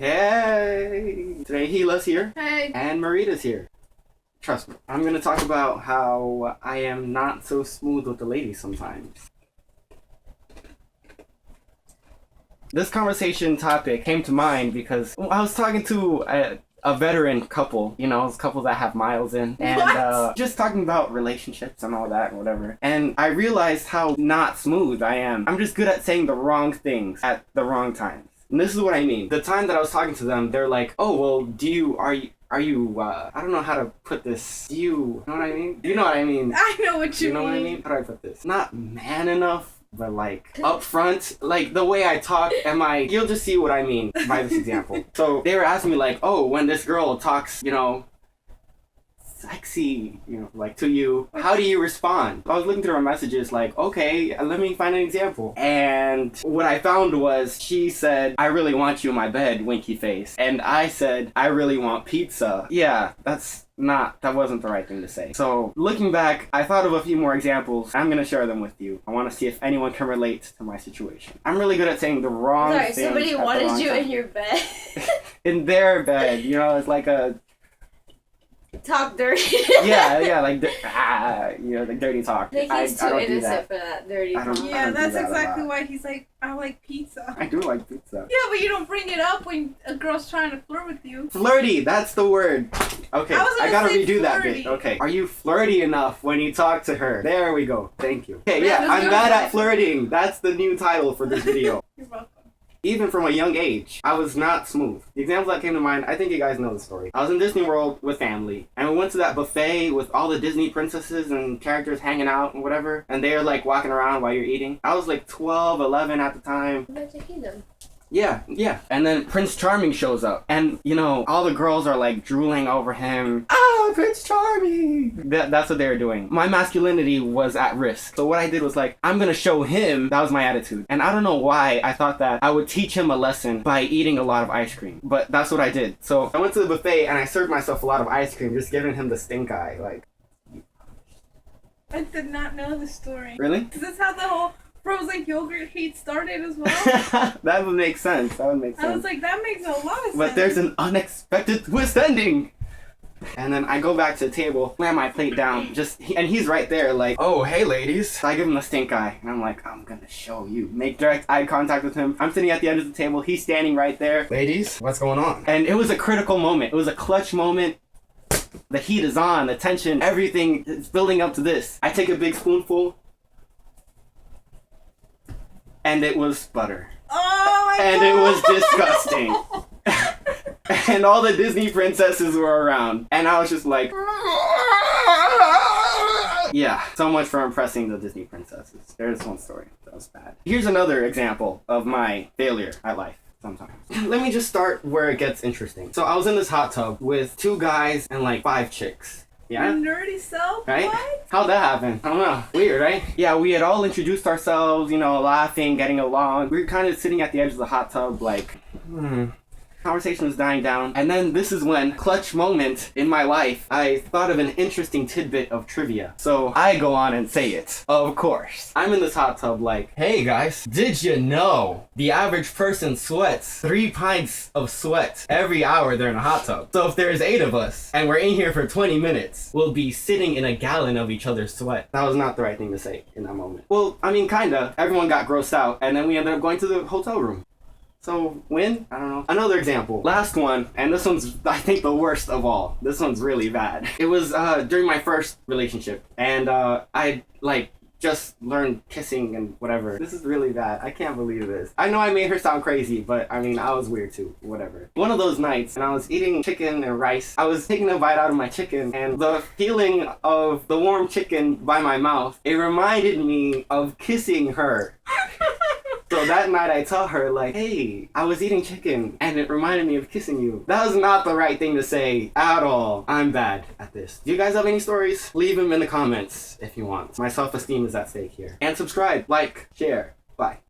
Hey! Today Gila's here. Hey. And Marita's here. Trust me, I'm gonna talk about how I am not so smooth with the ladies sometimes. This conversation topic came to mind because I was talking to a veteran couple, you know, those couples that have miles in, and just talking about relationships and all that and whatever. And I realized how not smooth I am. I'm just good at saying the wrong things at the wrong times. And this is what I mean. The time that I was talking to them, they're like, oh, well, are you, I don't know how to put this. Do you know what I mean? You know what I mean? I know what you mean. You know what I mean? How do I put this? Not man enough, but like upfront. Like the way I talk, you'll just see what I mean by this example. So they were asking me like, oh, when this girl talks, you know, sexy, you know, like to you, how do you respond? I was looking through her messages like, okay, let me find an example. And what I found was she said, I really want you in my bed, winky face. And I said, I really want pizza. Yeah, that wasn't the right thing to say. So looking back, I thought of a few more examples. I'm going to share them with you. I want to see if anyone can relate to my situation. I'm really good at saying the wrong things. Somebody wanted you in your bed. In their bed, you know, it's like a talk dirty. yeah, like you know, like dirty talk. I think he's too innocent for that dirty talk. Yeah, that's exactly why he's like, I like pizza. I do like pizza. Yeah, but you don't bring it up when a girl's trying to flirt with you. Flirty, that's the word. Okay, I gotta redo flirty. that bit. Okay, are you flirty enough when you talk to her? There we go. Thank you. Okay, Yeah, yeah, I'm bad at flirting. That's the new title for this video. You're welcome. Even from a young age, I was not smooth. The example that came to mind, I think you guys know the story. I was in Disney World with family, and we went to that buffet with all the Disney princesses and characters hanging out and whatever, and they're like walking around while you're eating. I was like 12, 11 at the time. Yeah. And then Prince Charming shows up, and you know, all the girls are like drooling over him. Oh, Prince Charming! That's what they were doing. My masculinity was at risk. So what I did was like, I'm gonna show him. That was my attitude. And I don't know why I thought that I would teach him a lesson by eating a lot of ice cream. But that's what I did. So I went to the buffet and I served myself a lot of ice cream, just giving him the stink eye. Like, I did not know the story. really? Is this how the whole frozen yogurt hate started as well? That would make sense. I was like, that makes a lot of sense. But there's an unexpected twist ending. And then I go back to the table, slam my plate down, and he's right there like, oh, hey ladies. So I give him the stink eye, and I'm like, I'm gonna show you. Make direct eye contact with him. I'm sitting at the end of the table, he's standing right there. Ladies, what's going on? And it was a critical moment. It was a clutch moment. The heat is on, the tension, everything is building up to this. I take a big spoonful, and it was butter. Oh my and God. It was disgusting. And all the Disney princesses were around. And I was just like, yeah, so much for impressing the Disney princesses. There's one story. That was bad. Here's another example of my failure at life. Sometimes. Let me just start where it gets interesting. So I was in this hot tub with 2 guys and like 5 chicks. Yeah? Your nerdy self? Right? What? How'd that happen? I don't know. Weird, right? Yeah, we had all introduced ourselves, you know, laughing, getting along. We were kind of sitting at the edge of the hot tub like, Conversation was dying down, and then this is when, clutch moment in my life, I thought of an interesting tidbit of trivia. So I go on and say it. Of course. I'm in this hot tub like, hey guys, did you know the average person sweats 3 pints of sweat every hour they're in a hot tub? So if there's 8 of us, and we're in here for 20 minutes, we'll be sitting in a gallon of each other's sweat. That was not the right thing to say in that moment. Well, I mean, kinda. Everyone got grossed out, and then we ended up going to the hotel room. So, when? I don't know. Another example. Last one, and this one's, I think, the worst of all. This one's really bad. It was during my first relationship, and I, just learned kissing and whatever. This is really bad. I can't believe this. I know I made her sound crazy, but, I mean, I was weird too. Whatever. One of those nights, and I was eating chicken and rice. I was taking a bite out of my chicken, and the feeling of the warm chicken by my mouth, it reminded me of kissing her. So that night I tell her like, hey, I was eating chicken and it reminded me of kissing you. That was not the right thing to say at all. I'm bad at this. Do you guys have any stories? Leave them in the comments if you want. My self-esteem is at stake here. And subscribe, like, share. Bye.